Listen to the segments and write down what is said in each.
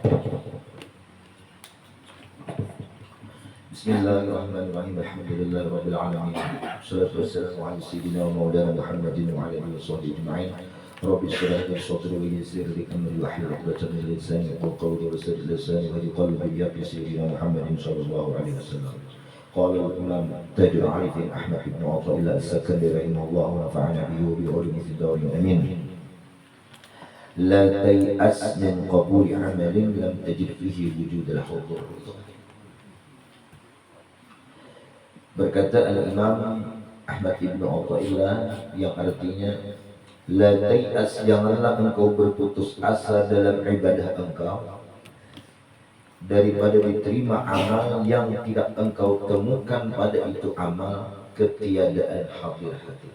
Bismillahirrahmanirrahim. Alhamdulillahirabbil alamin. Wassalatu wassalamu ala sayyidina wa maulana Muhammadin wa ala alihi washabbihi ajma'in. Rabbi shrah li sadri wa yassir li amri wahlul 'uqdatam min lisani yafqahu qawli wa saddid lisani wa hdi qalbi ya sayyidina Muhammadin sallallahu alaihi wasallam. Qala al-imam Tajul Arifin Ahmad bin Athaillah As-Sakandari rahimahullah wa nafa'ana bihi wa bi ulumi fid darin amin. La tay'as min qabuli 'amalin lam tajid fihi wujud al-hudur. Berkata al-imam Ahmad bin Athaillah yang artinya la tay'as, janganlah engkau berputus asa dalam ibadah engkau daripada diterima amal yang tidak engkau temukan pada itu amal ketiadaan hadir hati.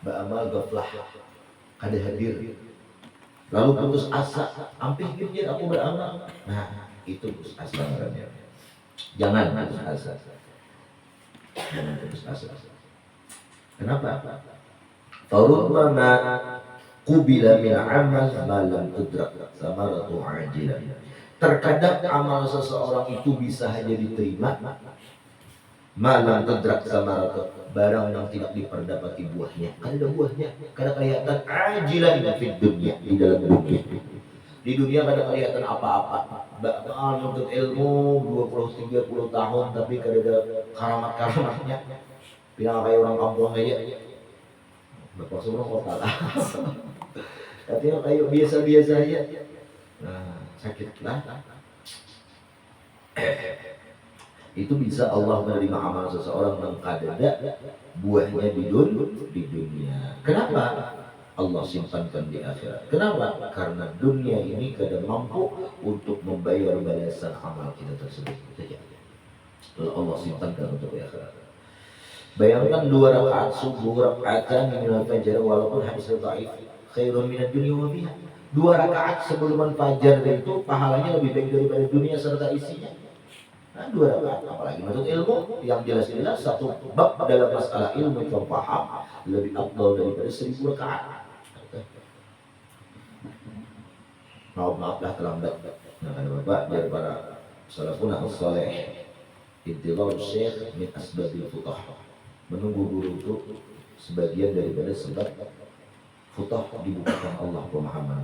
Beramal gaflah, kada hadir, lalu putus asa, hampir biar aku beramal. Nah, itu putus asa namanya. Jangan putus asa. Jangan putus asa. Kenapa? Farubbama qubila min amal ma lam tudrak samaratu ajilan. Terkadang amal seseorang itu bisa hanya diterima malam tudrak samaratu, barang yang tidak diperdapati buahnya. Ada buahnya, kada kelihatan ajilan di dunia, di dalam dunia. Di dunia kada kelihatan apa-apa. Bakal menuntut ilmu 20-30 tahun tapi kada ada karamat-karamatnya. Bilang kayak orang kampung aja. Bapak semua kota lah. Katanya kayak biasa-biasa aja. Nah, sakitlah. Itu bisa Allah menerima amal seseorang yang kadada buahnya di dunia. Kenapa? Allah simpankan di akhirat. Kenapa? Karena dunia ini kada mampu untuk membayar balasan amal kita tersebut. Lalu Allah simpankan untuk di akhirat. Bayangkan 2 rakaat subuh, rakaatan minal fajar, walaupun hadisnya dhaif, khairun minad dunya wa fiha. 2 rakaat sebelum fajar itu pahalanya lebih baik daripada dunia serta isinya. Nah, 2 rakaat, apalagi maksud ilmu yang jelas-jelas satu bab dalam masalah ilmu yang paham lebih afdal daripada 1000 rakaat. Maaf-maaflah terlambat. Nah, ada bapak dari para salafun as-saleh, intizar syekh min asbabil futah. Menunggu guru itu sebagian daripada sebab futah dibukakan Allah pemahaman.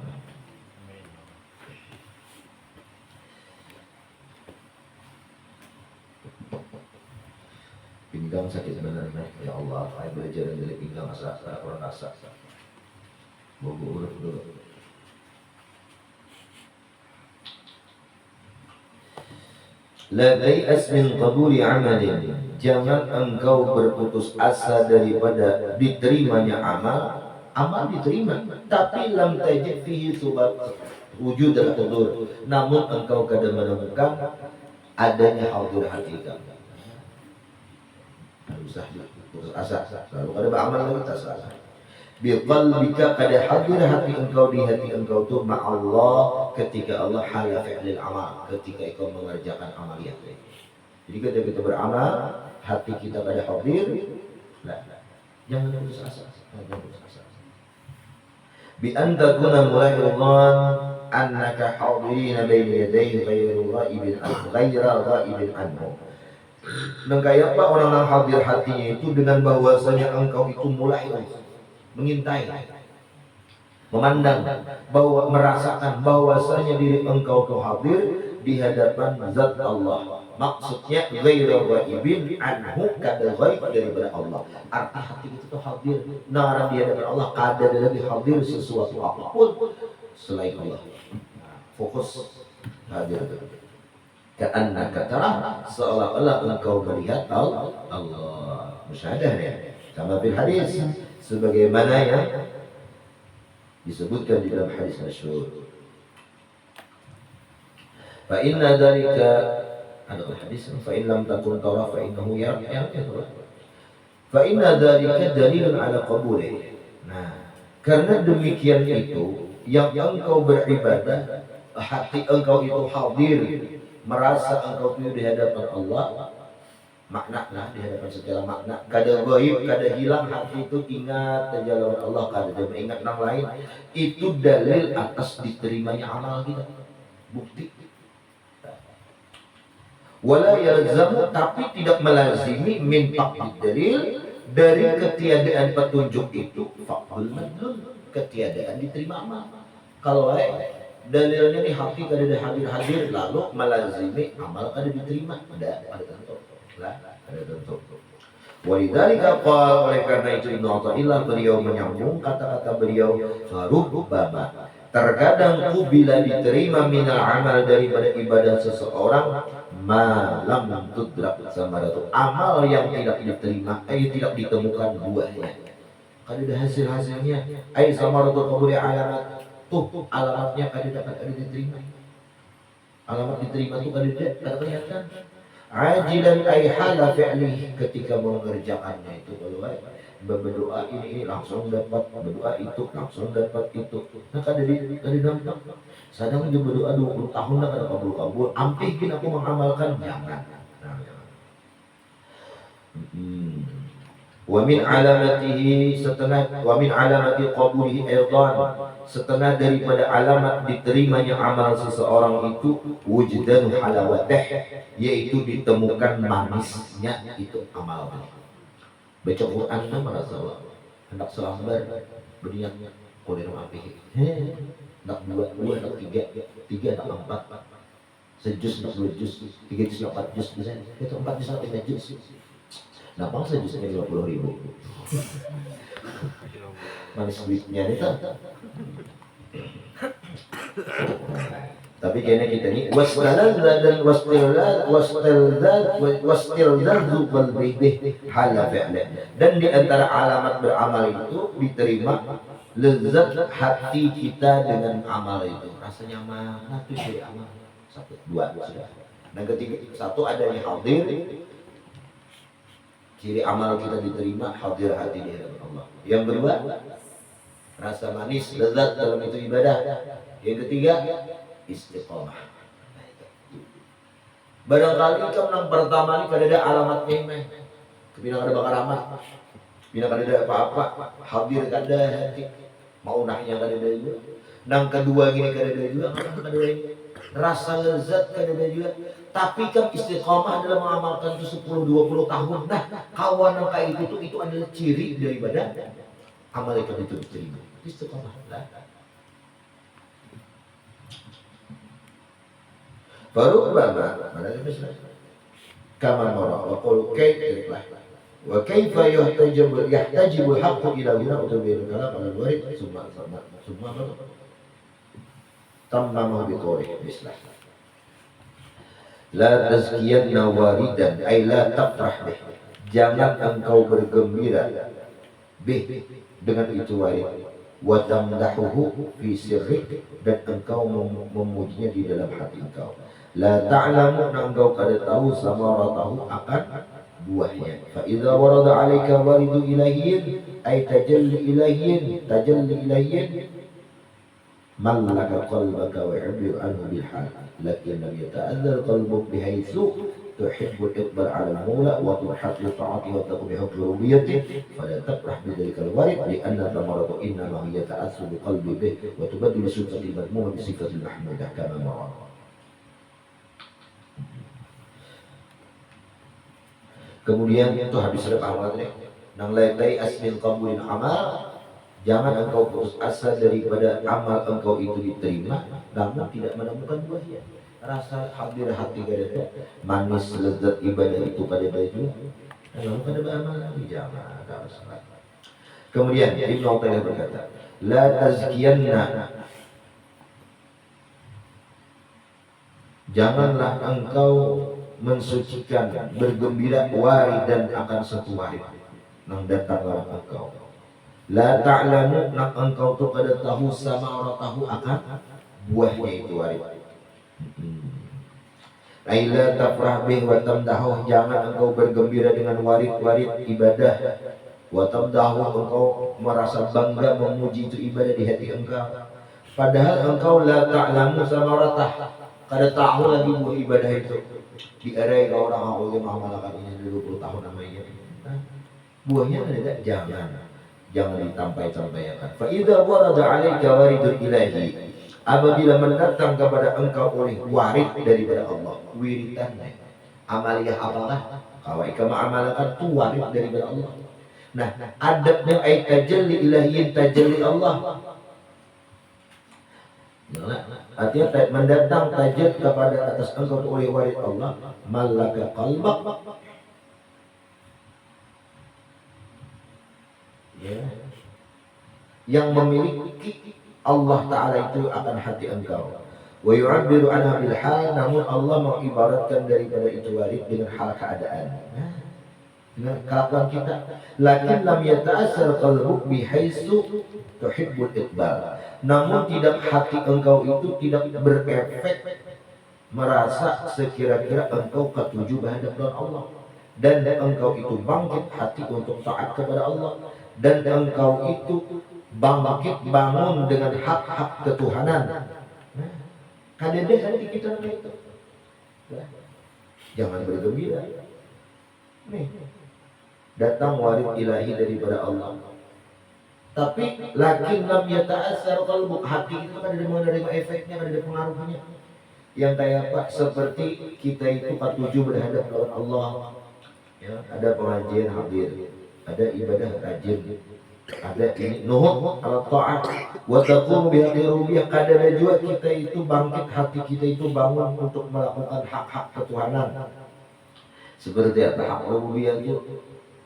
Pinggang sakit sebenarnya, ya Allah, saya belajar dari pinggang asa orang asa. Bobo urut dulu. La tay'as min qabuli amalin, jangan engkau berputus asa daripada diterimanya amal. Amal diterima, tapi lam tajid fihi subat wujud al-hudur, namun engkau kada menemukan adanya hadir hati kamu. Usah putus asa, lalu kada beramal lagi tak salah. Biqalbika kada hadir hati engkau di hati engkau tu ma'allah ketika Allah hala fi'lil amal, ketika engkau mengerjakan amaliyah. Jadi ketika kita beramal, hati kita kada hadir, jangan putus asa, jangan putus asa. Bi an takuna mulahidhan annaka hadirina baina yaday ghayra ghaibin anhu. Dan kayak apa orang yang hadir hatinya itu dengan bahwasanya engkau itu mulai mengintai, memandang, bahwa merasakan bahwasanya diri engkau itu hadir di hadapan zat Allah. Maksudnya ghairu ghaibin anhu, kada ghaib daripada Allah. Arti hati itu hadir nara di hadapan Allah, kada lagi hadir sesuatu apapun selain Allah. Fokus hadir. Ka'annaka tarah, seolah-olah engkau melihat Allah. Musyahadah ya. Sama fil hadis, sebagaimana yang disebutkan di dalam hadis masyhur. Fa inna dzalika, ada hadis, fa in lam takun tara fa innahu yara. Fa inna dzalika dalilun ala qabulih. Nah, karena demikian itu yang engkau beribadah, hati engkau itu hadir, merasa engkau itu di hadapan Allah, makna di hadapan secara makna, kada gaib, kada hilang, hati itu ingat terjalan Allah, kada ingat orang lain, itu dalil atas diterimanya amal kita. bukti. Wala yalzamu, tapi tidak melazimi min faqdid dalil, dari ketiadaan petunjuk itu faqdul madlul, ketiadaan diterima amal. Kalau dalilnya nih hati kada hadir lalu melazimi amal kada diterima, ada tentu lah, ada tentu. Walidzalika qala, oleh karena itu Ibnu Athaillah beliau menyambung kata-kata beliau, farubbama, terkadang bila diterima minal amal, daripada ibadah seseorang, malam tudrak samaratu, amal yang tidak diterima, tidak ditemukan buahnya, kada ada hasilnya, samaratu qabuli alamat, tuh alamatnya kada dapat ada diterima, alamat diterima itu kada kelihatan. Ajilan ay hala fi'li, ketika mau mengerjakannya itu, kalau berdoa ini langsung dapat, berdoa itu langsung dapat itu. Nah kada nampak. Sadang dia berdoa 20 tahun dah kada kabul. Ampihin aku mengamalkan, jangan. Nah, jangan. Wa min alamatihi, setengah, wa min alamati qabulihi aidan, setengah daripada alamat diterimanya amal seseorang itu wujdan halawatih, yaitu ditemukan manisnya itu amal. Baca Quran merasa hendak selambar berniat kuliah api, hendak dua, hendak tiga, hendak empat, sejus, hendak 2 juz, 3 juz, 4 juz, misalnya itu 4 juz, 5 juz. Nah, bangsa jusnya 50.000. Manis duitnya itu. Tapi kayaknya kita ini wastalal dan wastilal wal bih hala fi'la. Dan di antara alamat beramal itu diterima lezat hati kita dengan amal itu. Rasanya mana tuh dari amal? 1, 2 sudah. Dan ketiga, 1 adanya hadir. Ciri amal kita diterima hadir hati di hadapan Allah. Yang kedua, rasa manis lezat dalam itu ibadah. Yang ketiga, istiqomah. Barangkali yang pertama ini kada ada alamatnya ini. Bina kada bakar amat, bina kada ada apa-apa, hadir kada hati, mau nahnya kada ada juga. Nang kedua gini kada ada juga, kada ada ini. Rasa lezat kada ada juga. Tapi kan istiqomah dalam mengamalkan itu 10-20 tahun. Nah, kawan yang kayak itu adalah ciri daripada amal itu diterima. Istiqomah. Baru mana misalnya kama mara wa qul kayfa wa kayfa yahtajibu al-haqqu ila ghina utabiru kalam al-warid summa tamma bi qawli bismillah. La tazkiyanna waridan ay la tafrah bih, jangan engkau bergembira bih dengan itu warid, wa tamdahuhu fi sirrik, dan engkau memujinya di dalam hati engkau. La ta'lamu, engkau kada tahu samaratahu, akan buahnya. Fa idza warada 'alaika waridu ilahiyyin ay tajalli ilahiyyin mallaka qalbaka wa 'abir anhu bil hal, lakin lam yata'azzar qalbuk bihaythu tuhibbu al-iqbal 'ala al-mawla wa tuhab li ta'ati wa taqum bi hukmi rububiyyati fala tafrah bi dhalikal warid li anna thamaratu inna ma hiya ta'assu bi qalbi bih wa tubaddilu sifati al-madmuma bi sifati al-mahmudah kama mara. Kemudian itu habis sudah amal tadi. Nang laitai asmin qabulin amal, jangan engkau putus asa daripada amal engkau itu diterima namun tidak menemukan buahnya. Rasa hadir hati kada manis lezat ibadah itu pada baju. Namun kada beramal lagi, jangan harus. Kemudian Ibnu Athaillah berkata, la tazkiyanna, janganlah engkau mensucikan, bergembira warid dan akan satu warid nang datang lawan engkau. La ta'lamu, nak engkau tu pada tahu sama orang tahu akan buahnya itu warid. Aila tafrah bih wa tamdahu, jangan engkau bergembira dengan warid-warid ibadah. Wa tamdahu, engkau merasa bangga memuji itu ibadah di hati engkau. Padahal engkau la ta'lamu samaratah, kada tahu lagi buah ibadah itu. Diarai ke orang aku yang mengamalkan ini 20 tahun namanya. Buahnya ada, jangan ditampai-tampaikan. Fa idza warada 'alaika waridul ilahi, apabila mendatang kepada engkau oleh warid daripada Allah, wiritannya amaliyah apalah kalau ikam amalkan tu warid daripada Allah. Nah, adabnya ay tajalli ilahiyyin, tajalli Allah. Nah, artinya mendatang tajud kepada atas engkau oleh warid Allah, malaka qalbak, ya, yang memiliki Allah Ta'ala itu akan hati engkau. Wa yu'abbiru anha bil hal, namun Allah mengibaratkan daripada itu warid dengan hal keadaan, dengan kelakuan kita. Lakin lam yata'assar qalbuk bihaitsu tuhibbul iqbal, namun tidak, hati engkau itu tidak berefek merasa sekira-kira engkau ketuju berhadapan Allah, dan engkau itu bangkit hati untuk taat kepada Allah, dan engkau itu bangkit bangun dengan hak-hak ketuhanan. Kadang hati kita itu, jangan bergembira. Nih, datang warid ilahi daripada Allah. Tapi lakin lam yata'assar qalbuk, hati itu kan ada menerima efeknya, ada pengaruhnya. Yang kayak apa? Seperti kita itu ketuju berhadap Allah. Ya, ada pengajian hadir, ada ibadah rajin, ada ini nuhud ala ta'at wa taqum bi rubiyyah. Kadang juga kita itu bangkit, hati kita itu bangun untuk melakukan hak-hak ketuhanan. Seperti apa hak rubiyyah itu?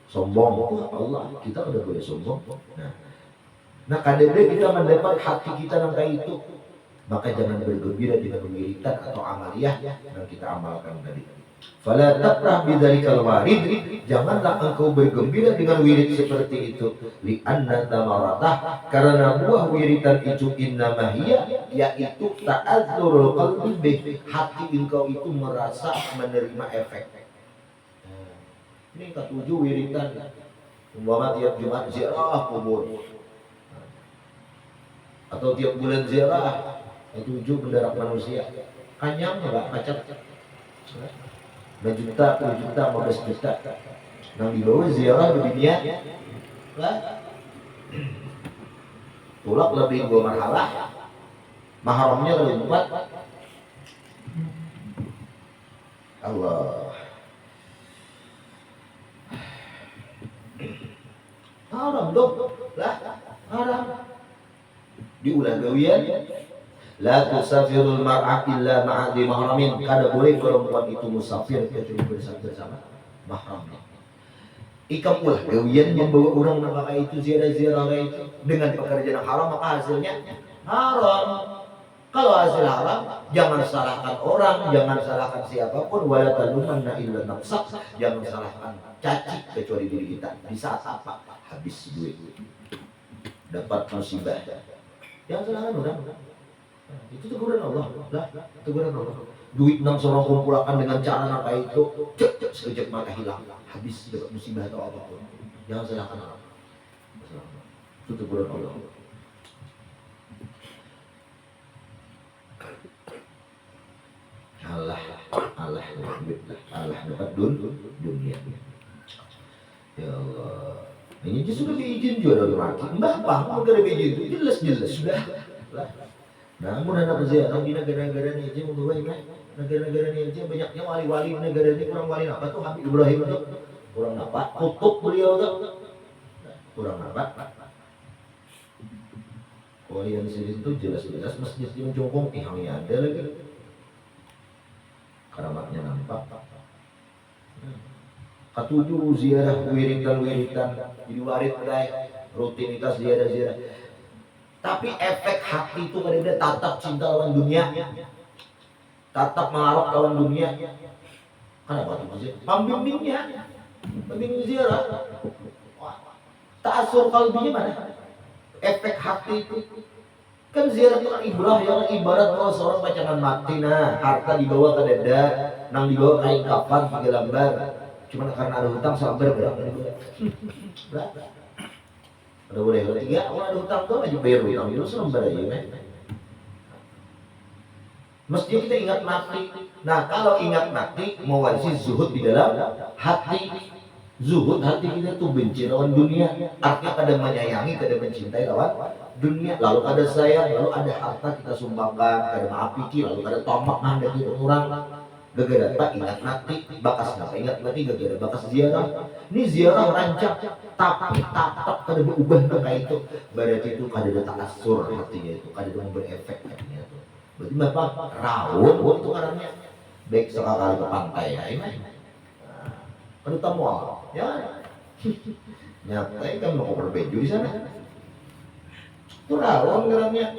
Sombong Allah, kita udah boleh sombong. Nah kadang kita mendapat hati kita nampak itu, maka jangan bergembira dengan wiritan atau amaliyah yang kita amalkan tadi. Fala tafrah bidzalikal warid, janganlah engkau bergembira dengan wirid seperti itu. Li anna tamaratah, karena buah wiritan itu innama hiya, yaitu ta'azzurul qalbi bih, hati engkau itu merasa menerima efek. Ini ketujuh wiritan, umpama tiap Jumat ziarah kubur, atau tiap bulan ziarah ketujuh pendarat manusia, kanyang enggak kacat. 2 juta, 10 juta, 15 juta. Nang di bawah ziarah dunia lah. Tulak lebih 2 marhalah. Mahramnya lebih 4. Allah. Haram dong. Lah, haram. Diulang gawian. La tusafirul mar'ah illa ma'adhi mahramin. Kada boleh perempuan itu musafir kecuali bersama mahramnya. Ikam ulah gawian membawa orang nama itu ziarah-ziarah itu dengan pekerjaan haram, maka hasilnya haram. Kalau hasil haram, jangan salahkan orang, jangan salahkan siapapun. Wala talumanna illa nafsak, jangan salahkan caci kecuali diri kita. Di saat apa? Habis duit, dapat musibah, jangan salahkan orang. Itu teguran Allah lah, teguran Allah. Duit nang seorang kumpulkan dengan cara apa itu, cek sekejap maka hilang, habis dapat musibah atau apapun. Jangan salahkan Allah. Itu teguran Allah. Allah dapat dunia. Ya Allah. Ini sudah diizin juga dari mati. Mbah bang, negara izin itu jelas sudah. Namun anak ziarah di negara-negara ini aja membawa ini, negara-negara ini aja banyaknya wali-wali negara ini. Kurang wali apa tuh? Habib Ibrahim itu kurang apa? Kutub beliau tuh kurang apa? Wali yang sini itu jelas-jelas masjid yang jongkong pihangnya ada lagi, keramatnya nampak. Ketujuh ziarah wiritan jadi warid rutinitas ziarah. Tapi efek hati itu kadang dia tatap cinta lawan dunia, tatap mengarok lawan dunia. Kenapa tuh masih? Pembimbingnya, pembimbing ziarah. Ta'asur kalbinya mana? Efek hati itu. Kan ziarah itu kan ibrah, ya ibarat kalau seorang pacangan mati, nah harta dibawa ke dada, nang dibawa kain kafan pakai lambar. Cuman karena ada hutang sabar berapa? Ada boleh kalau 3, kalau ada hutang tuh aja bayar hutang itu selembar aja kan. Mesti kita ingat mati. Nah kalau ingat mati mewarisi zuhud di dalam hati. Zuhud hati kita tuh benci lawan dunia. Artinya kada menyayangi, kada mencintai lawan dunia. Lalu kada sayang, lalu ada harta kita sumbangkan, kada maafiki, lalu kada tomak mandek itu orang. Gegara tak ingat mati, bakas napa ingat mati gegara bakas ziarah. Ini ziarah rancak, tapi tatap kada berubah kayak itu. Berarti itu kada ada takasur hatinya itu, kada ada berefek hatinya itu. Berarti bapak rawon itu karangnya. Baik sekali ke pantai ya ini. Kada tamu ya. Nyata kan mau berbaju di sana. Itu rawon karangnya.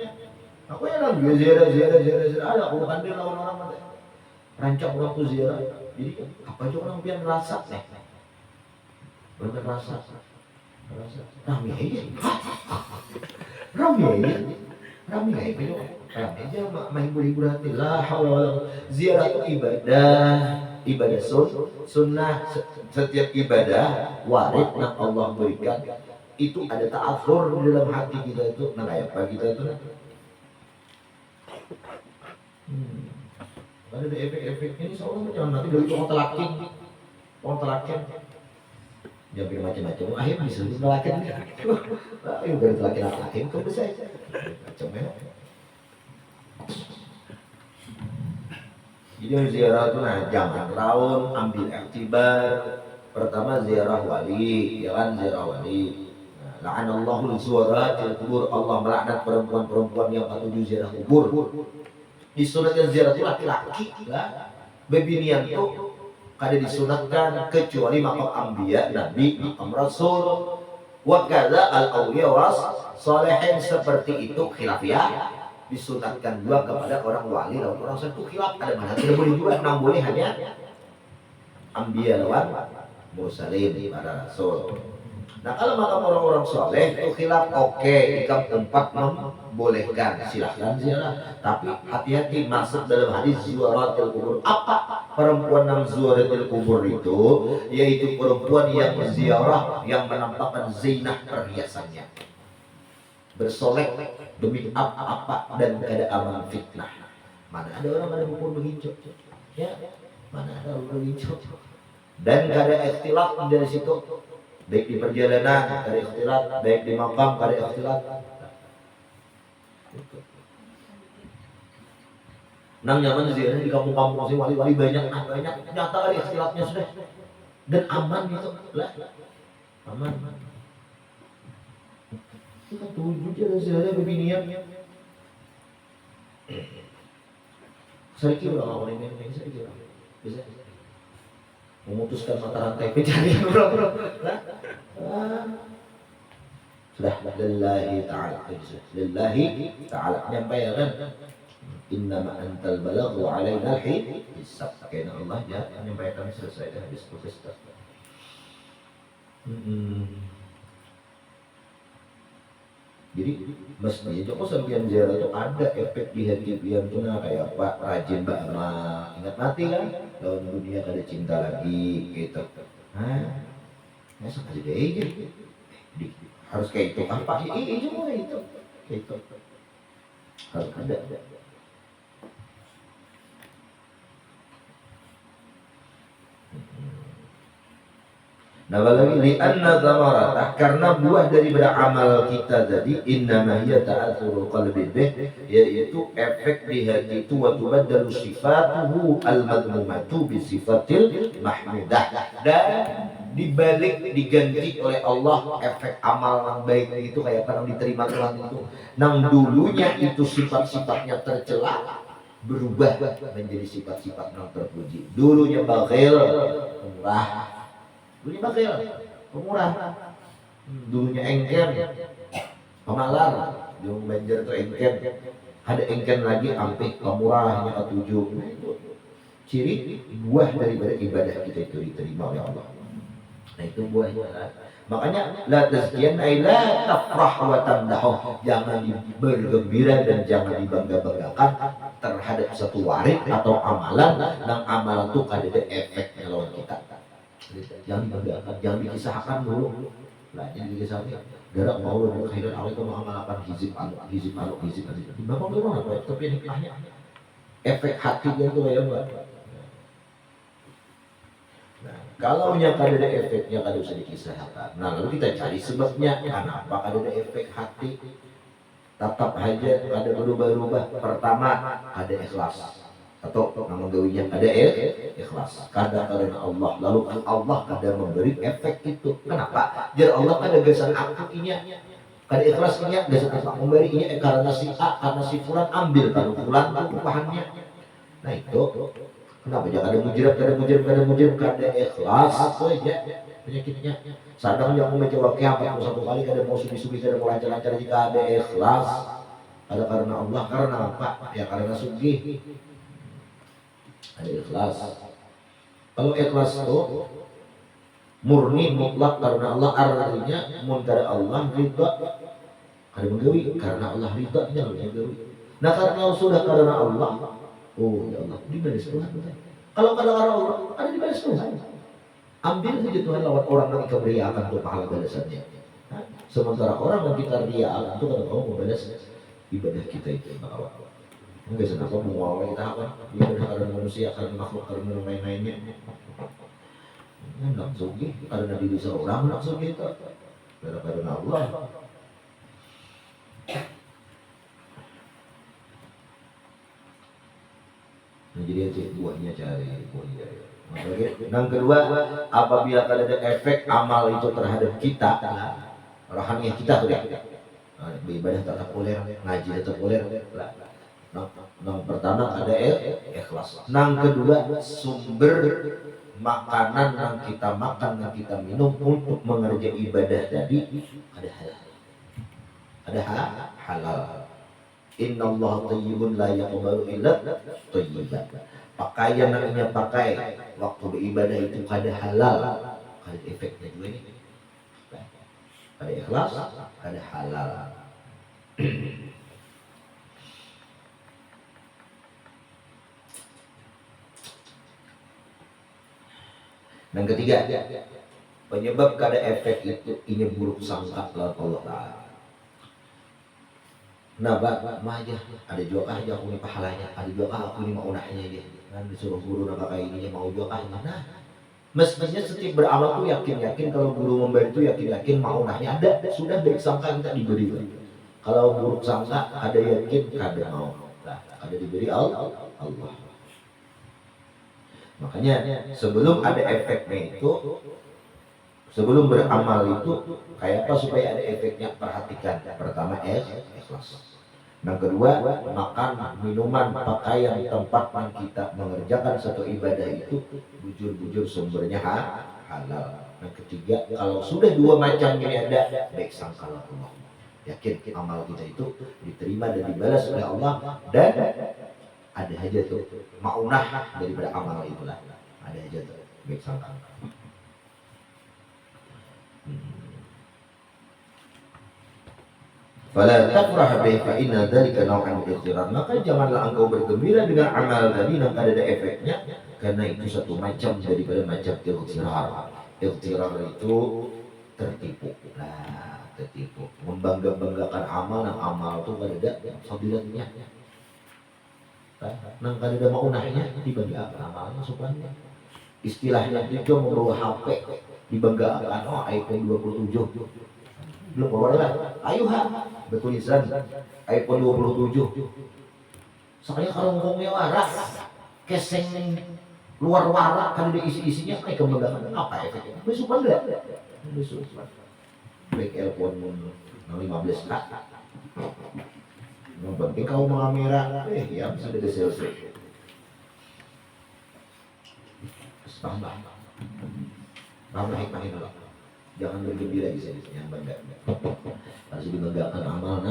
Aku yang juga ziarah ada aku pandai lawan orang mati. Rancak orang tuh ziarah, jadi apa aja orang biar rasa nih, bener rasa, rame aja, rame aja, main hibur hati lah, ziarah itu ibadah sunnah, setiap ibadah warid yang Allah berikan itu ada ta'athur di dalam hati kita itu, nah kayak apa kita itu? Ada efek-efeknya ini seorang jangan nanti dari orang telakin jangan pikir macam-macam akhirnya bisa telakin ayo dari telakin itu bisa macam-macam jadi ziarah itu nah jangan raun ambil iktibar pertama ziarah wali ya kan ziarah wali la'anallahu zuwaratil kubur Allah melaknat perempuan-perempuan yang menuju ziarah kubur disunatkan ziarah itu laki-laki lah bebinian itu kada disunatkan kecuali makam anbiya nabi makam rasul wa kadza al awliya was salihin seperti itu khilafiyah disunatkan juga kepada orang wali lawan orang saleh itu khilaf ada mana tidak boleh juga enam boleh hanya anbiya lawan mursalin para rasul. Nah kalau makam orang-orang soleh itu khilaf oke jika tempat membolehkan silahkan ziarah tapi hati-hati masuk dalam hadis zuwaratil kubur apa perempuan yang zuwaratil kubur itu yaitu perempuan yang berziarah yang menampakkan zinah perhiasannya bersolek demi apa dan ada amal fitnah mana ada orang pada kubur begitu ya mana ada orang begitu dan gak ada ikhtilaf dari situ baik di perjalanan ada ikhtilat, baik di makam ada ikhtilat. Nang nyaman ziarah di kampung-kampung sih wali-wali banyak nyata ada ikhtilatnya sudah dan aman gitu lah aman. Kita tuju aja ziarah bebinian. Saya kira orang ini saya kira bisa. Memutuskan mata rantai pencarian orang-orang sudah lillahi ta'ala menyampaikan innama antal balaghu alaina hisab karena Allah ya menyampaikan selesai dah habis proses jadi mestinya joko sambian ziarah itu ada efek di hati yang tuna kayak apa rajin beramal ingat mati kan dalam dunia ada cinta lagi gitu masa aja deh harus kayak itu apa cuma itu harus ada nah lagi li'anna thamarata karena buah daripada amal kita tadi innama hiya ta'athurul qalbi bih yaitu efek di hati itu wa tubaddalu sifatuhu al-madmumatu bi sifatil mahmudah dan dibalik diganti oleh Allah efek amal yang baik itu kayak pernah diterima Tuhan itu nang dulunya itu sifat-sifatnya tercela berubah menjadi sifat-sifat yang terpuji dulunya bakhil murah dulunya bakil, pemurah, dulunya engken, pemalar, yang Banjar itu engken, ada engken lagi ampih pemurahnya ketujuh. Ciri buah daripada ibadah kita itu diterima oleh Allah. Nah itu buahnya. Makanya la tazkiyan ay la tafrah wa tamdahu. Jangan bergembira dan jangan dibangga-banggakan terhadap satu warid atau amalan dan amalan itu ada efeknya lawan kita. Jangan dibanggakan, jangan dikisahkan dulu. Nah, jadi dikisahkan. Gerak mau dari khairan Allah itu mengamalkan hizib. Bapak itu apa? Tapi hikmahnya efek hatinya itu kayak apa? Nah, kalau nya kada ada efeknya kada usah dikisahkan. Nah, lalu kita cari sebabnya. Kenapa kada ada efek hati? Tetap aja kada berubah-ubah. Pertama, ada ikhlas. Atau nama gawinya ada ikhlas. Kada karena Allah. Lalu Allah kada memberi efek itu. Kenapa? Jadi Allah kada gasan aku inya. Kada ikhlas inya gasan apa memberi inya karena si A, karena si fulan ambil kalau fulan itu bahannya. Nah itu kenapa jangan ada mujib, kada ikhlas itu aja penyakitnya. Sadang yang membaca wakil 41 kali kada mau subi-subi, kada mau lancar-lancar jika ada ikhlas. Ada karena Allah, karena apa? Ya karena sugih. Ada ikhlas. Kalau ikhlas itu murni mutlak karena Allah, artinya mun kada Allah ridha kada menggawi, karena Allah ridha nya menggawi. Nah karena sudah karena Allah, oh ya Allah dibalas Tuhan. Kalau kada karena Allah ada dibalas Tuhan. Ambil saja Tuhan lawan orang yang kita beriakan untuk pahala balasannya. Nah, sementara orang yang kita riakan itu kada mau membalas ibadah kita itu. Enggak senapa mau kita apa? Ibadah karena manusia, karena makhluk, karena lain-lainnya. Nak sugi karena diri seorang, nak sugi itu karena Allah. Nah, jadi aja buahnya cari buahnya. Yang kedua, apabila ada efek amal itu terhadap kita, rohani kita tuh ya. Beribadah tetap boleh, ngaji tetap boleh. Yang pertama ada ikhlas. Yang kedua, sumber makanan yang kita makan, yang kita minum untuk mengerjakan ibadah tadi ada halal. Ada halal. Innallaha thayyibun la yaqbalu illa thayyiban. Pakaian namanya pakai waktu beribadah itu kada halal, kada efeknya juga ini. Kada ikhlas, kada halal. Dan ketiga, penyebab kada efek itu ini buruk sangka lawan Allah Ta'ala. Nah, aja ada juga aja aku nih pahalanya, ada juga aku nih maunahnya dia. Kan disuruh guru nak kayak ini mau juga nah. Mestinya setiap beramal tuh yakin-yakin, kalau guru memberi itu yakin-yakin maunahnya ada, sudah baik sangka kita diberi. Kalau buruk sangka ada yakin kada mau. Nah, ada diberi Allah. Makanya sebelum ada efeknya itu, sebelum beramal itu kayak apa supaya ada efeknya, perhatikan. Pertama ikhlas. Yang kedua, makan, minuman, pakaian, tempat yang kita mengerjakan satu ibadah itu bujur-bujur sumbernya halal. Yang ketiga, kalau sudah dua macam ini ada, baik sangka Allah. Yakin amal kita itu diterima dan dibalas oleh Allah, dan ada aja tuh maunah daripada amal itulah. Ada aja tuh baik sangka. Fala tafrah bi fa inna dzalika naw'an min. Maka janganlah engkau bergembira dengan amal tadi yang ada efeknya, karena itu satu macam daripada macam ikhtirar. Ikhtirar itu tertipu. Nah, tertipu. Membangga-banggakan amal, yang amal itu kada ada fadilatnya. Nang kada ada maunahnya dibanggakan amalnya supaya istilahnya itu membawa HP dibanggakan, oh iPhone 27 belum keluar lah, ayo bertulisan iPhone 27. Sekali kalau ngomongnya waras, keseng luar warak kan ada isi-isinya kayak kebanggaan apa efeknya? Besok enggak? Besok. Baik iPhone 15 lah. Yang penting kau mengamera, ya bisa ada selesai. Tambah hikmah itu. Jangan bergembira di sini, yang bangga. Harus dibanggakan amal,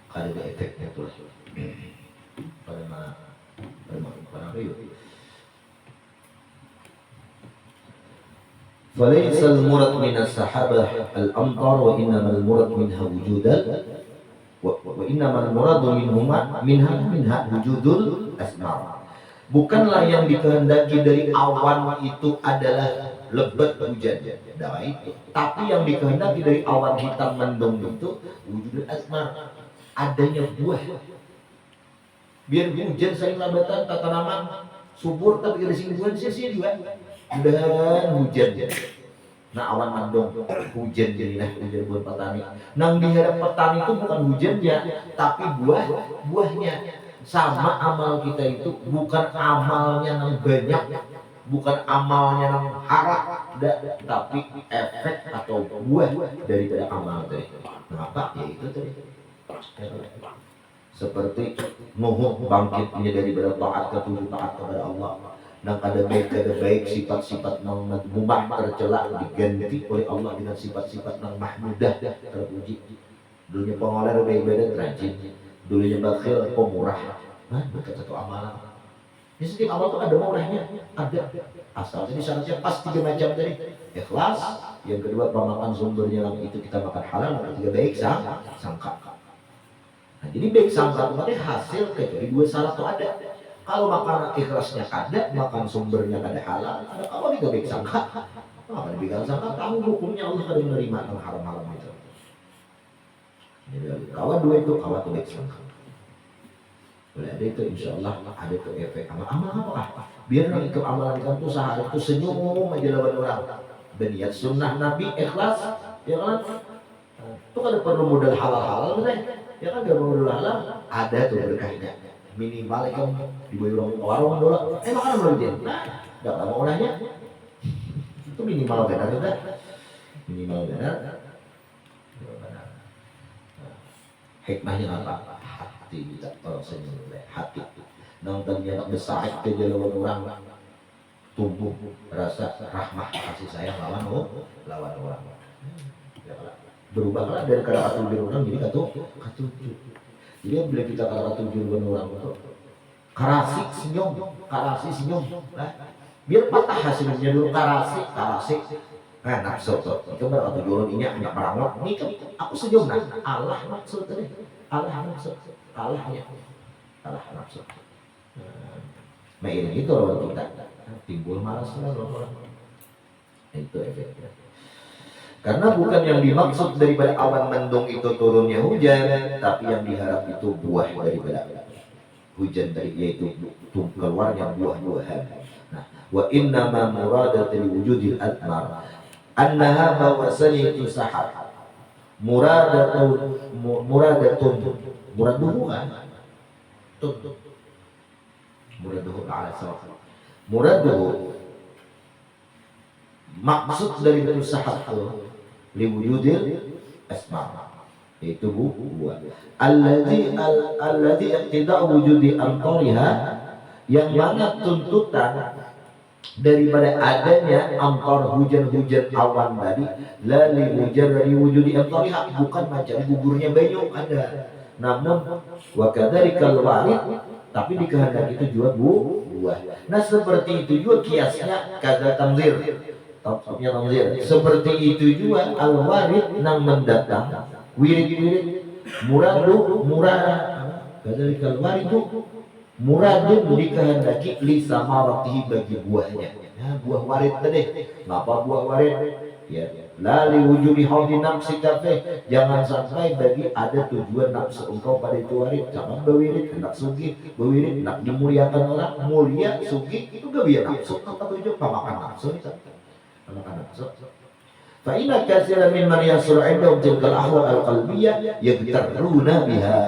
kada ada efeknya tuh. Pada mana itu? فليس المراد من السحابة الأمطار وإنما المراد منها وجودا وإنما المراد منها وجود الأسمار. Bukanlah yang dikehendaki dari awan itu adalah lebat hujan, itu. Tapi yang dikehendaki dari awan hitam mendung itu wujud asmar, adanya buah. Biar hujan sering lambatan tanaman subur, tapi dari sini buah sia-sia juga. mudahan hujan. Nah awan mendung hujan jadi nah hujan buat petani. Nang dihadap petani itu bukan hujannya, tapi buahnya. Sama amal kita itu bukan amalnya yang banyak, bukan amalnya yang harap, tapi efek atau buah daripada amal tadi. Kenapa? Ya itu tadi. Seperti Nuh bangkitnya daripada taat kepada Allah. Dan kada baik sifat-sifat nang mubah tercela diganti oleh Allah dengan sifat-sifat nang mahmudah terpuji. Dulunya pengolah baik-baik rajin, dulunya bakhil pemurah. Nah, bukan satu amalan. Di setiap amal itu ada murahnya, ada. Asal jadi syaratnya pas 3 macam tadi. Ikhlas, yang kedua pemakan sumbernya yang itu kita makan halal, yang ketiga baik sangka. Nah, jadi baik sangka itu hasil kecuali 2 syarat itu ada. Kalau makan ikhlasnya ada, makan sumbernya ada halal, ada kalau kita baik sangka. Apa dibilang sangka? Tahu hukumnya Allah kada menerima yang haram-haram itu. Jadi kawan 2 itu kawan baik sangka. Boleh ada itu insya Allah ada itu efek amal apa? Biar nanti amalan kamu tuh sehari itu senyum aja lawan orang. Berniat sunnah Nabi ikhlas, ya kan? Itu kan perlu modal halal kan? Ya kan gak perlu modal halal, ada tuh berkahnya. Minimal kamu dibayar warung dulu. Makanan belum dia. Nah, gak lama orangnya. Itu minimal benar kan? Minimal benar. Hikmahnya apa? Tidak senyum hati nontonnya tak besar ke jalan orang tumbuh rasa rahmah kasih sayang lawan orang berubahlah dari kata tujuh orang jadi katujuh. Jadi bila kita kata tujuh orang itu karasi senyum biar patah hasilnya dulu karasi nafsu itu berkata tujuh orang ini hanya perangot ini aku senyum Allah maksud tadi Allah nafsu kalahnya nafsu. Nah ini itu orang kita timbul malas orang itu efeknya. Karena bukan yang dimaksud daripada awan mendung itu turunnya hujan, tapi yang diharap itu buah daripada hujan dari yaitu keluarnya buah-buahan. Nah, wa inna ma muradatul wujudil admar annaha bahwasanya itu sahab muradatun muraduhu kan muraduhu ala sawab muraduhu maksud dari sahab itu liwujudil asma yaitu buah alladzi iqtida wujudi amtariha yang mana tuntutan daripada adanya amtar hujan-hujan awan tadi la li wujudi amtariha bukan macam gugurnya banyu ada. Namun wakadzalika warid tapi dikehendaki itu juga buah. Nah seperti itu juga kiasnya kata tamzir. Tafsirnya tamzir. Seperti itu juga al-warid nang mendatang wirid-wirid murad kadzalika al-warid muradun dikehendaki li samaratihi bagi buahnya. Nah, buah warid tadi. Ngapa buah warid? Ya, la li wujudi haudi nafsi kafe. Jangan sampai bagi ada tujuan nafsu engkau pada itu warid. Jangan berwirid hendak sugih, berwirid hendak dimuliakan orang, mulia sugih itu gak biar nafsu. Apa tujuan pemakan nafsu itu? Pemakan nafsu. Fa inna katsiran mimman yasru 'indahum tilkal ahwal al-qalbiyyah yagtarruna biha.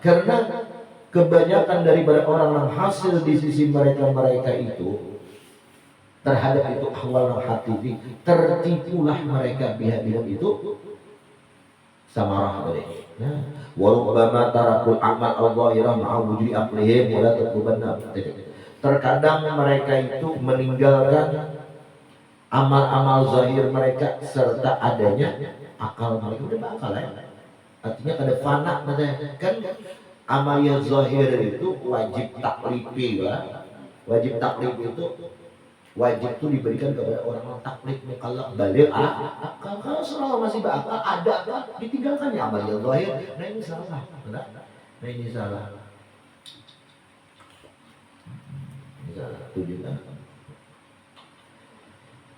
Karena kebanyakan daripada orang yang hasil di sisi mereka itu terhadap itu ahwal hati ini tertipulah mereka biha-biha itu samarah tadi. Nah, warubbama tarakul amal al-zahirah ma'a wujudi aqlihim wa la taqubana. Terkadang mereka itu meninggalkan amal-amal zahir mereka serta adanya akal mereka udah bakal ya. Artinya ada fana kan amal yang zahir itu wajib taklifi lah. Wajib taklif itu wajib itu diberikan kepada orang yang taklif mukallaf baligh kalau selama masih berakal ada ditinggalkan ya amal yang zahir. Nah ini salah. Nah ini salah. Ini salah tujuan.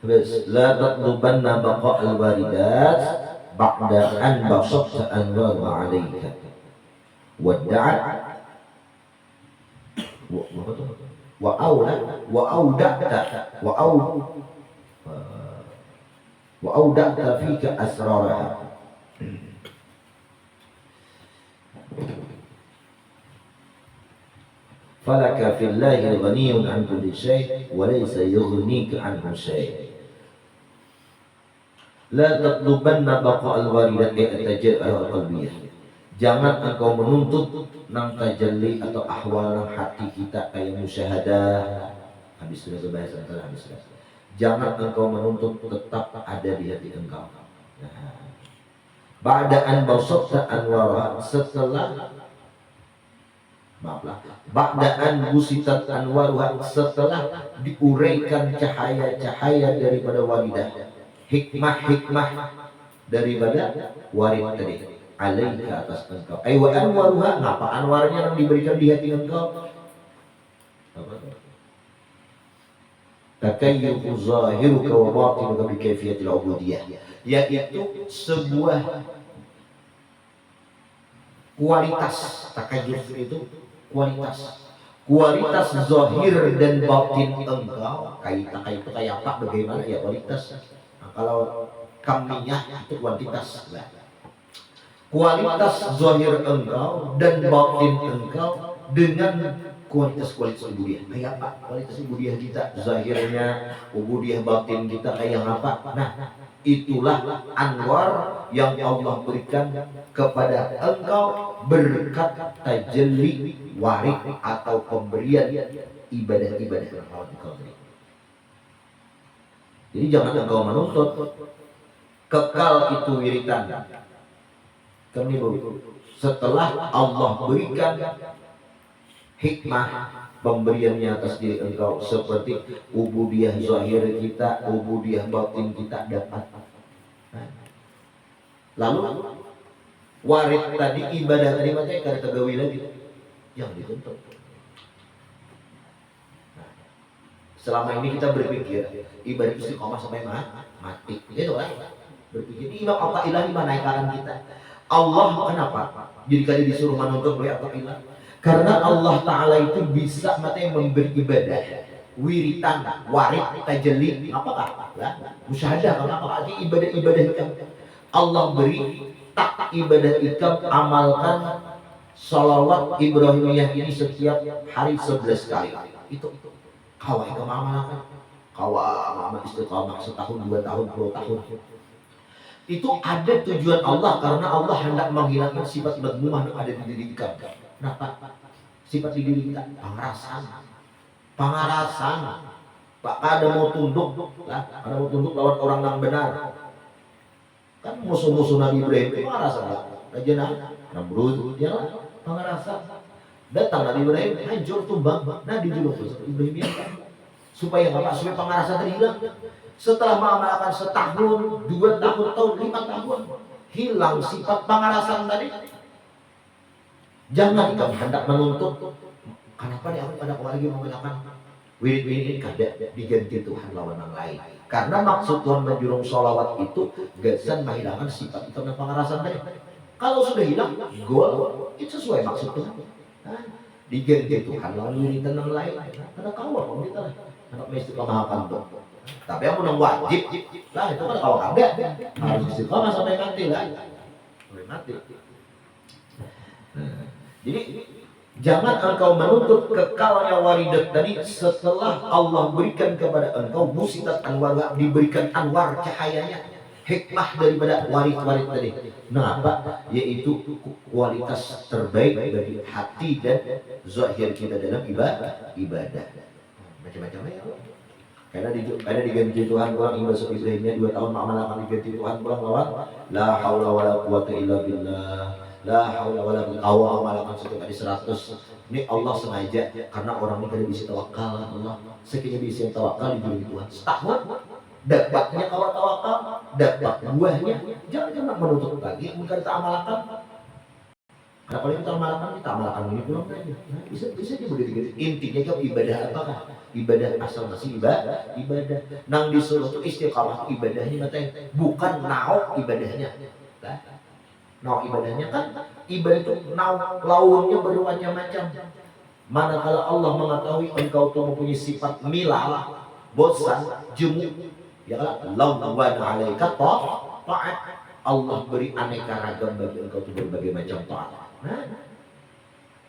Terus la tatlubanna baqa al-waridat ba'da an basatta anwar 'alaika. Wadda'at wa aula wa audata wa audata fika asraraha. Falaka fillahi ghaniyun an kulli syai' wa laysa yughnika anhu syai'. La tatlubanna baqa'al waridati atajal qalbiyah. Jangan engkau menuntut nang tajalli atau ahwal nang hati kita kayak musyahadah. Habis sudah bahasa antara habis sudah. Jangan engkau menuntut tetap ada di hati engkau. Nah, ba'daan basatta anwara, setelah ba'daan busitat anwaruha, setelah diuraikan cahaya-cahaya daripada waridah, hikmah-hikmah daripada warid tadi, alaika atas engkau. Wa anwaruha, apa anwarnya yang diberikan di hati engkau? Apa? Takayyufu zahiruka wa batinuka bi kaifiyatil ubudiyah, yaitu sebuah kualitas. Takayyuf itu kualitas zahir dan batin engkau. Kayak itu kayak apa, bagaimana ya kualitas? Nah, kalau kamiyah itu kuantitas. Kualitas zahir engkau dan batin engkau dengan kualitas ubudiyah. Kayak apa kualitas ubudiyah kita? Zahirnya ubudiyah, batin kita kayak apa? Nah, itulah anwar yang Allah berikan kepada engkau berkat tajalli warid atau pemberian ibadah-ibadah yang engkau beri. Jadi jangan engkau menuntut kekal itu wiritan. Kami setelah Allah berikan hikmah pemberiannya atas diri engkau, seperti ubudiyah zahir kita, ubudiyah batin kita dapat. Lalu warid tadi, ibadah tadi macam kada tegawi lagi yang dituntut. Selama ini kita berpikir ibadah istiqomah sampai mati, gitu kan? Berpikir Imam Atta'ilah menaikkan kita. Allah kenapa? Jadi kali disuruh menuntut oleh Atta'ilah. Karena Allah Ta'ala itu bisa matanya memberi ibadah wiritan, warid, tajalli, apakah? Musyahadah, apakah ibadah-ibadah ikam Allah beri, tak ibadah ikam amalkan salawat Ibrahimiyah ini setiap hari 11 kali. Itu kawai ikam amalkan, kawai istiqamah setahun, 2 tahun, 10 tahun. Itu ada tujuan Allah, karena Allah hendak menghilangkan sifat madmumah yang ada di diri ikam. Nah, sifat di diri kita pangarasan. Pak ada mau tunduk lawan orang yang benar. Kan musuh-musuh Nabi Ibrahim itu pangarasan lah. Raja Namrud dia lah pangarasan. Datang Nabi Ibrahim hancur tumbang. Nah dijuluk Ibrahim supaya apa? Supaya pangarasan terhilang. Setelah mengamalkan setahun, 2 tahun, 5 tahun, hilang sifat pangarasan tadi. Jangan kamu hendak menuntut. Kenapa nih aku pada lagi menggunakan wirid-wirid ini kada diganti Tuhan lawan yang lain. Karena maksud Tuhan menjurung sholawat itu gasan menghilangkan sifat itu dan pengarasan tadi. Kalau sudah hilang, gol itu sesuai maksud Tuhan. Nah, diganti Tuhan lawan wirid yang lain. Karena kawal kita lah. Hendak istiqomahkan tuh. Tapi yang menang wajib lah itu kan kalau kada harus istiqomah sampai mati lah. Sampai mati. Jadi jangan engkau menuntut kekalnya waridat tadi setelah Allah berikan kepada engkau musitat anwar, diberikan anwar cahayanya, hikmah daripada warid-warid tadi. Nah, apa? Yaitu kualitas terbaik bagi hati dan zahir kita dalam ibadah. Macam-macam ya. Karena diganti Tuhan pulang ibadah Ibrahimnya 2 tahun akan diganti Tuhan pulang lawan la haula wala quwata illa billah. La haula wala quwwata awal malakan setiap hari 100. Ini Allah sengaja karena orang ini kada bisa tawakal Allah. Sekiranya bisa tawakal di Tuhan. Setahun dapatnya kalau tawakal, dapat buahnya. Jangan menutup lagi, mungkin kita amalkan. Karena kalau kita amalkan ini pulang saja. Nah, bisa diberi intinya kan ibadah apakah? Ibadah asal masih ibadah. Nang disuruh itu istiqamah ibadahnya matanya, bukan naok ibadahnya. Nah, ibadahnya kan ibadah itu launnya bermacam-macam. Manakala Allah mengetahui engkau tuh mempunyai sifat milal, bosan, jemu, ya kan? Lawan alaika taat. Allah beri aneka ragam bagi engkau tuh berbagai macam taat. Nah,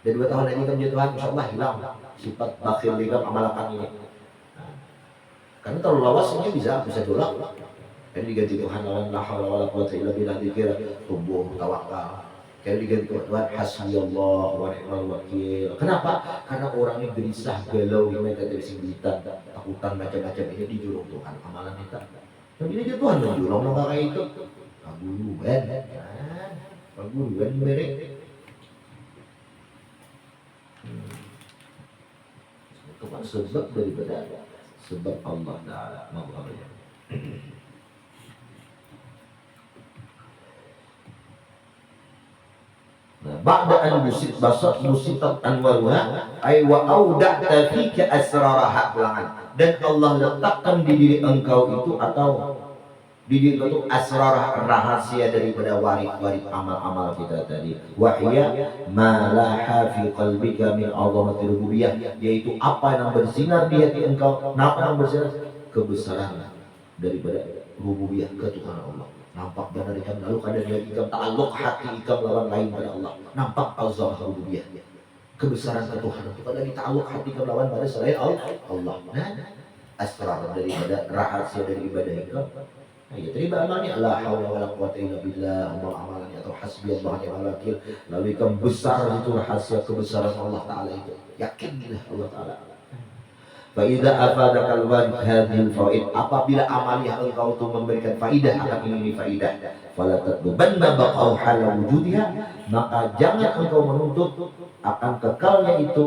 dan 2 tahun lagi kan Tuhan insyaallah hilang sifat bakhil dalam amalakan ini. Nah, karena terlalu lawas ini bisa dolak. Dan diganti Tuhan lawan la haula wala quwwata illa billah, dikira tumbuh tawakal. Kayak diganti Tuhan hasbiyallah wa ni'mal wakil. Kenapa? Karena orang ini gelisah, galau, mereka dari singgitan, takutan macam-macam ini dijulung Tuhan amalan kita. Dan ini aja Tuhan menjulung nggak kayak itu. Paguluan merek. Itu kan sebab daripada sebab Allah Taala mengabaikan. Nah, ba'da an musitat anwaruha ay wa auda'ta fika asraraha, dan Allah letakkan di diri engkau itu atau di diri engkau itu asrarah, rahasia daripada warik-warik amal-amal kita tadi. Wahya ma laha fi qalbika min azamati rububiyyah, yaitu apa yang bersinar di hati engkau. Apa yang bersinar? Kebesaran daripada rububiyah, ketuhanan Allah. Nampak benar ikam, lalu kadang lagi ikam ta'alluq hati ikam lawan lain pada Allah. Nampak azam rububiyah, kebesaran ketuhanan. Itu lagi ta'alluq hati ikam lawan pada selain Allah. Nah, asrar daripada rahasia dari ibadah ikam. Nah, ya terima amalnya la haula wala quwwata illa billah, amalannya atau hasbiyallah wa ni'mal wakil. Lalu ikam besar itu rahasia kebesaran Allah Taala itu. Yakinlah Allah Taala. Faidah afadakal hadhil faid, apabila amalnya engkau itu memberikan faidah akan ini faidah, fala tadbanna baqau hala wujudiha, maka jangan engkau menuntut akan kekalnya itu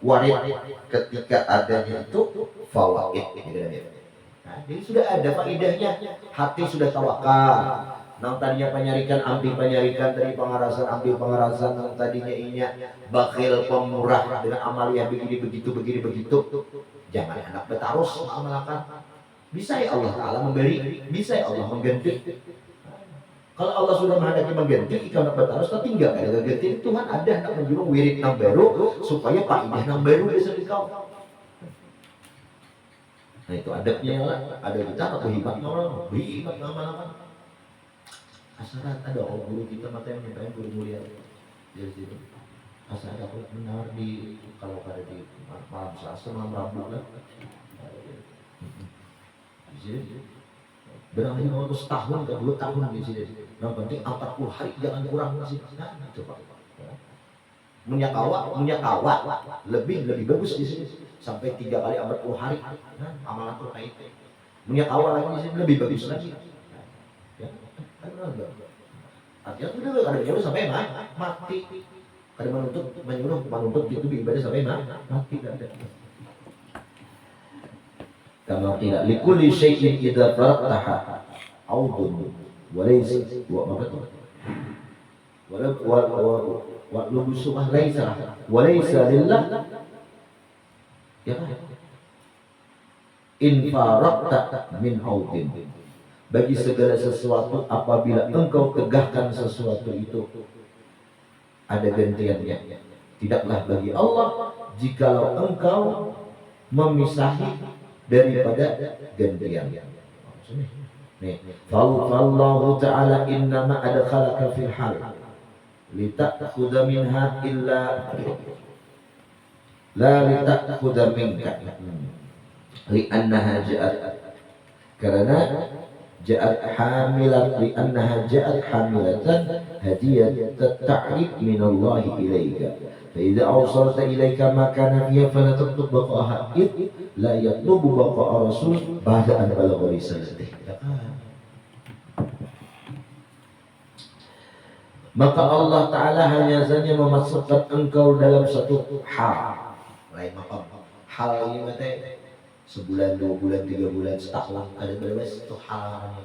warid ketika adanya itu fawaid. Nah, jadi sudah ada faidahnya, hati sudah tawakal. Nang tadinya penyarikan ambil penyarikan, dari pengarasan ambil pengarasan, nang tadinya inya bakhil pemurah dengan amaliyah begini begitu. Jangan anak bertarus mengamalkan. Bisa ya Allah Ta'ala memberi, bisa ya Allah mengganti. Kalau Allah sudah menghendaki mengganti, ikan anak bertarus tertinggal ada ganti. Tuhan ada nak menjurung wirid nang baru supaya faidah nang baru bisa dikau. Nah itu adabnya lah. Ada kita atau hibat orang, hibat ngamalkan. Asaran ada guru kita mata yang nyampein guru mulia dari situ. Asal ada benar di kalau ada di malam Selasa, malam Rabu lah. Di sini berarti mau setahun ke 2 tahun di sini. Yang penting 40 hari jangan kurang di sini. Nah, coba. Munyakawa lebih bagus di sini. Sampai 3 kali 40 hari. Nah, amalan tuh kayak itu. Munyakawa lagi di sini lebih bagus lagi. Ya, kan benar. Artinya udah ada yang sampai mati. Ada menuntut itu ibadah sampai mati tidak ada. Kama tidak likulli syai'in idza faraqtaha audun walaysa wa mabatu wa lubusumah laisa walaysa lillah ya kan in faraqta min audin, bagi segala sesuatu apabila engkau tegakkan sesuatu itu ada gantiannya. Tidaklah bagi Allah jikalau engkau memisahi daripada gantian. Nih, fallahu ta'ala innama adkhalaka fil hal lita'khudha minha illa la lita'khudha minka li'annaha ja'at, karena ja'at hamilat li'annaha ja'at hamilatan hadiyat ta'rif min Allah ilaika fa idza awsalta ilaika ma kana fiha fala tatlub baqaha id la yatlubu baqa'a rasul ba'da an balagha risalatihi. Maka Allah Ta'ala hanya saja memasukkan engkau dalam satu hal lain makam. Hal ini mate sebulan, 2 bulan, 3 bulan, setahun ada berapa itu hal.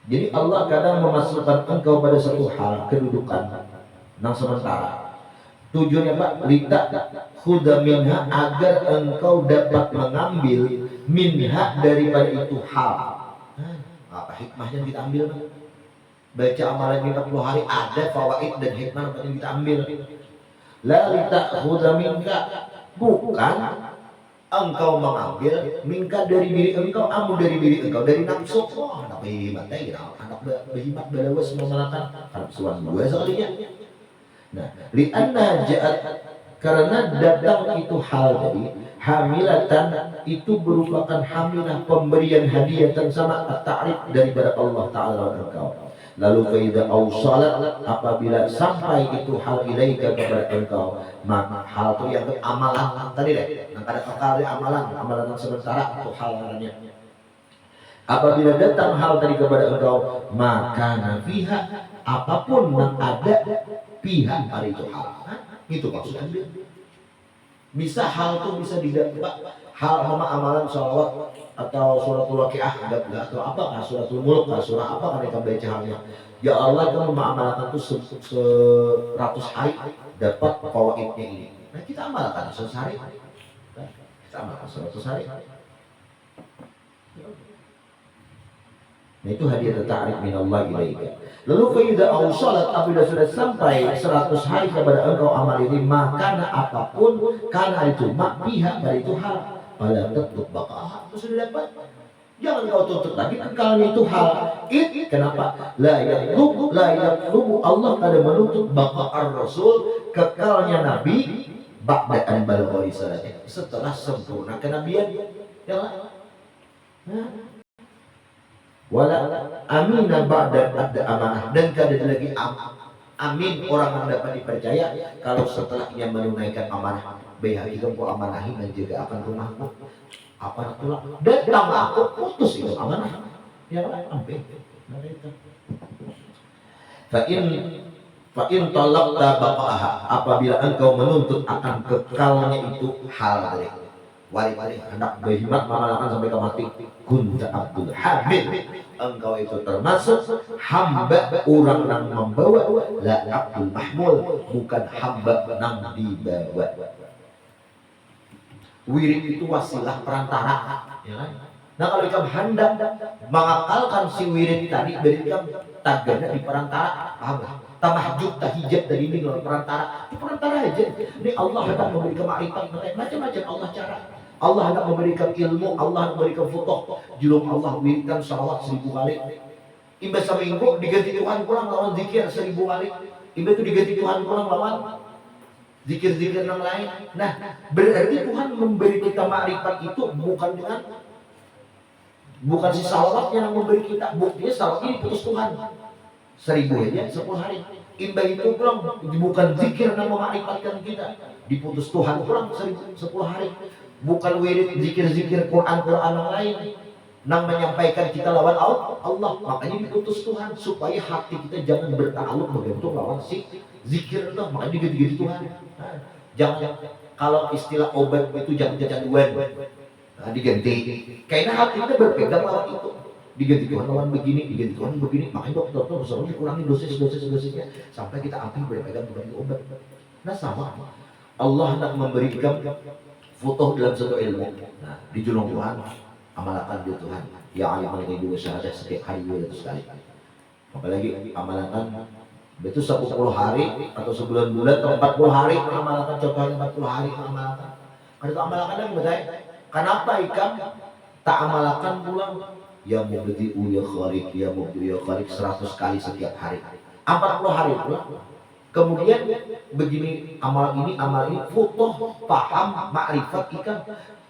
Jadi Allah kadang memasukkan engkau pada satu hal kedudukan yang sementara. Tujuannya Pak, lita khuda minha, agar engkau dapat mengambil minha daripada itu hal. Apa hikmahnya kita ambil? Baca amalan 40 hari ada fawaid dan hikmah yang kita ambil. La lita'khudha minka, bukan engkau mengambil minka dari diri engkau, amu dari diri engkau, dari nafsu. Oh, anak behimat ya, anak behimat balawas memalakan karena suan dua sekalinya. Nah, li'anna ja'at, karena datang itu hal tadi hamilatan, itu merupakan hamilah pemberian hadiah sama at-ta'rif daripada Allah Ta'ala engkau. Lalu faida awsalat, apabila sampai itu hal ilaika kepada engkau, maka hal itu yang amalan tadi deh, yang ada kekali amalan yang sementara itu hal lainnya. Apabila datang hal tadi kepada engkau, maka nafiha, apapun yang ada pihak pada itu hal. Itu maksudnya. Bisa hal itu bisa didapat hal amalan sholawat atau suratul waqiah atau apa, suratul mulk, surah apa kan kita baca halnya. Ya Allah, kamu mengamalkan itu 100 hari dapat fawaidnya ini. Nah, kita amalkan 100 hari. Kita amalkan 100 hari. Nah, itu hadiah ta'rif minallah ilaika. Lalu faida awsalat, apabila sudah sampai 100 hari kepada engkau amal ini, maka apapun karena itu mak pihak dari itu hal pada tetap bakal itu sudah dapat. Jangan kau tutup lagi kekalnya itu hal. Kenapa? La yaqlubu, Allah ada menutup bakal Rasul, kekalnya Nabi ba'da an balagha risalahnya, setelah sempurna kenabian. Ya lah. Wala amina ba'da ada amanah, dan kada lagi amin orang yang dapat dipercaya kalau setelah ia menunaikan amanah. Baik itu ku amanahi menjaga akan rumahku, apa itulah datang aku putus itu amanah. Ya ampe. Fa in talaqta baqaha, apabila engkau menuntut akan kekalnya itu hal dari wali-wali hendak berhimat mengamalkan sampai ke mati, kunta abdul hamid, engkau itu termasuk hamba orang yang membawa, la abdul mahmul, bukan hamba yang dibawa. Wirid itu wasilah perantara, ya kan? Nah, kalau ikam hendak mengakalkan si wirid tadi, berikan tagana di perantara, paham lah? Tamahjub, tahijab dari ini perantara, di perantara aja. Ini Allah hendak memberikan ma'rifat, macam-macam Allah cara. Allah hendak memberikan ilmu, Allah hendak memberikan futuh. Julung Allah wiridkan salawat 1000 kali. Imba seminggu diganti Tuhan pulang lawan zikir 1000 kali. Imba itu diganti Tuhan pulang lawan zikir-zikir yang lain. Nah, berarti Tuhan memberi kita makrifat itu bukan si salawatnya yang memberi kita. Buktinya salawat ini putus Tuhan 1000 aja 10 hari. Imba itu pulang bukan zikir yang memakrifatan kita, diputus Tuhan pulang 10 hari. Bukan wirid zikir-zikir Quran yang lain yang menyampaikan kita lawan Allah. Makanya diputus Tuhan supaya hati kita jangan bertakluk bergantung lawan si zikir itu. Makanya diganti Tuhan. Jangan, kalau istilah obat itu jangan kecanduan. Nah, diganti. Karena hati kita berpegang lawan itu. Diganti Tuhan lawan begini, diganti Tuhan begini. Makanya dokter selalu dikurangi dosisnya sampai kita ambil berpegang kepada obat. Nah, sama. Allah hendak memberikan futuh dalam satu ilmu. Nah, di julung Tuhan, amalkan di Tuhan. Ya alimul ghaibi wa syahadah, setiap hari 200 kali. Apalagi amalkan itu 10 hari atau sebulan-bulan atau 40 hari amalkan, contohnya 40 hari amalkan. Kalau itu amalkan lagi betul. Kenapa ikam tak amalkan pulang? Ya mubdi'u ya khariq, ya mubdi'u ya khariq 100 kali setiap hari. 40 hari pulang. Kemudian begini, amal ini futuh, paham, makrifat ikan.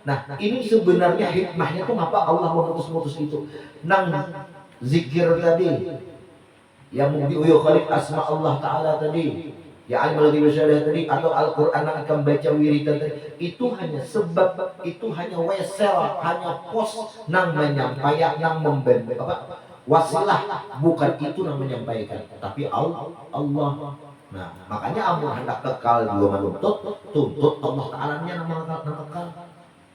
Nah, ini sebenarnya hikmahnya tuh ngapa Allah memutus itu. Nang zikir tadi, yang mubdi'u khaliq asma Allah Ta'ala tadi, ya alimul ghaibi wasyahada tadi, atau Al-Quran yang akan baca wiridan tadi, itu hanya sebab, itu hanya wesel, hanya pos nang menyampaikan, nang membantu apa? Wasilah, bukan itu yang menyampaikan, tapi Allah. Nah, makanya amun hendak kekal juga menuntut, tuntut Allah Ta'ala-nya nama kekal.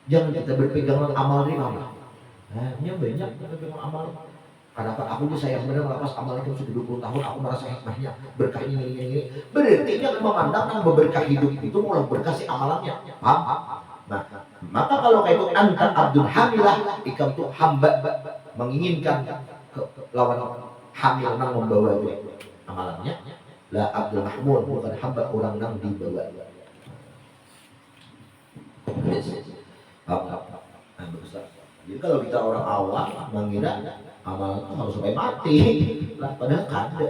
Jangan kita berpegang dengan amal ini. Nah, ini banyak berpegang amal. Kenapa aku ini sayang benar lepas amal itu sudah 20 tahun, aku merasa hikmahnya, berkah ini. Berarti dia memandang berkah hidup itu mulai berkah si amalannya. Paham? Nah, maka kalau kayak itu anta abdul hamilah, ikam tuh hamba menginginkan lawan hamil nang membawa itu amalannya. La abdul mahmud, bukan hamba orang yang dibawa. kalau kita orang awam mengira amalan itu harus sampai mati, lah padahal kada.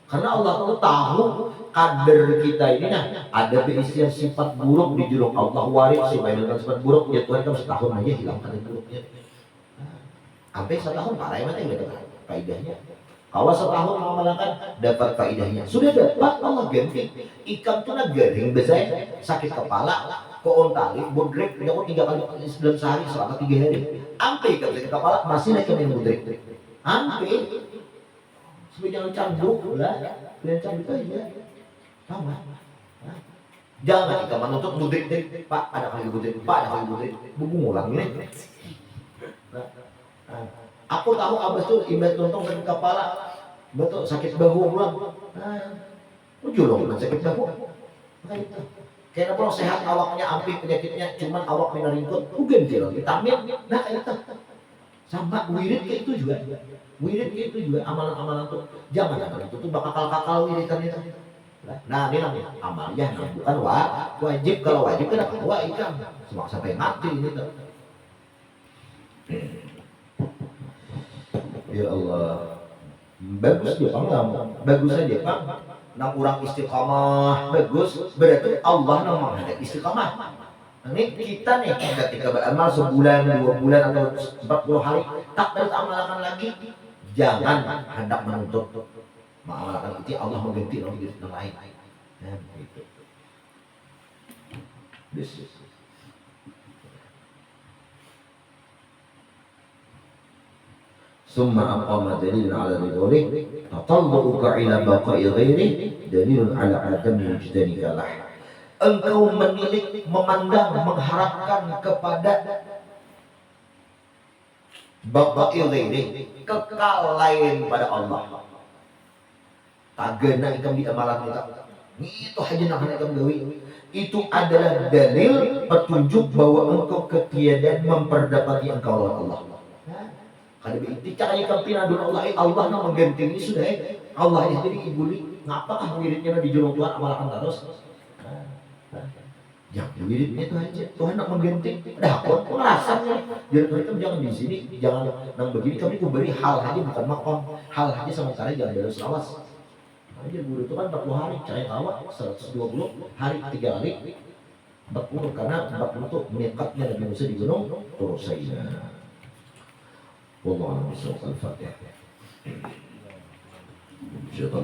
Karena Allah tahu kader kita ini ada berisian sifat buruk di julung Allah waris supaya dengan sifat buruk ya Tuhan kamu setahun aja hilangkan buruknya. Sampai setahun parah mati gitu kan faedahnya. Kalau setahun mengamalkan dapat faedahnya. Sudah dapat Allah ganti. Ikan tuna garing besar sakit kepala koon tali budrek nyamuk 3 kali dalam sehari selama 3 hari. Sampai ikan sakit kepala masih naik yang budrek. Sampai supaya jangan canggung lah, jangan canggung aja. Sama. Jangan kita menuntut budrek, Pak ada kali budrek, Pak ada kali budrek. Ngulang ini. Aku tahu abah tuh imbas tuntung sakit kepala, betul sakit bahu pulang. Julung sakit bahu. Kayak apa sehat awaknya ampi penyakitnya, cuman awak menaringkut, ganti lagi vitamin. Nah kayak itu. Sama wirid kayak itu juga. Wirid kayak itu juga amalan-amalan tuh. Jangan amalan itu tuh bakal kakal wiridan itu. Nah ini namanya amalnya, bukan wajib. Kalau wajib kan wajib semua sampai mati ini tuh. Ya Allah, bagus dia Bang, bagus aja Bang. Nang kurang istiqamah bagus, berarti Allah nang menghendaki istiqamah. Ini kita nih ketika beramal sebulan, 2 bulan atau 40 hari tak beramalkan lagi, jangan hendak menuntut mengamalkan itu Allah mengganti orang yang lain. Nah, gitu. ثم أقام دليل على ذلك تطلعك إلى بقاء غيره دليل على عدم وجدانك له. Engkau menilik, memandang, mengharapkan kepada baqa'i ghairi, kekal lain pada Allah. Tagana ikam di amalan kita. Itu aja nak ikam gawi. Itu adalah dalil petunjuk bahwa engkau ketiadaan memperdapati engkau lawan Allah. Kada berarti cara ikam pinadun Allah, Allah nak mengganti ini sudah Allah yang jadi ibuli. Ngapakah wiridnya di julung Tuhan amalkan terus? Jangan wiridnya itu aja. Tuhan nak mengganti. Dah pun rasanya. Jadi mereka jangan di sini, jangan nang begini. Kami beri hal aja bukan makom. Hal aja sementara jangan dari selawas. Aja guru itu kan 40 hari, cahaya awak 120 hari 3 kali 40 karena 40 itu miqatnya Nabi Musa di gunung Tur Saina. Wallahu a'lam bishawab. Al-Fatihah. Syaitan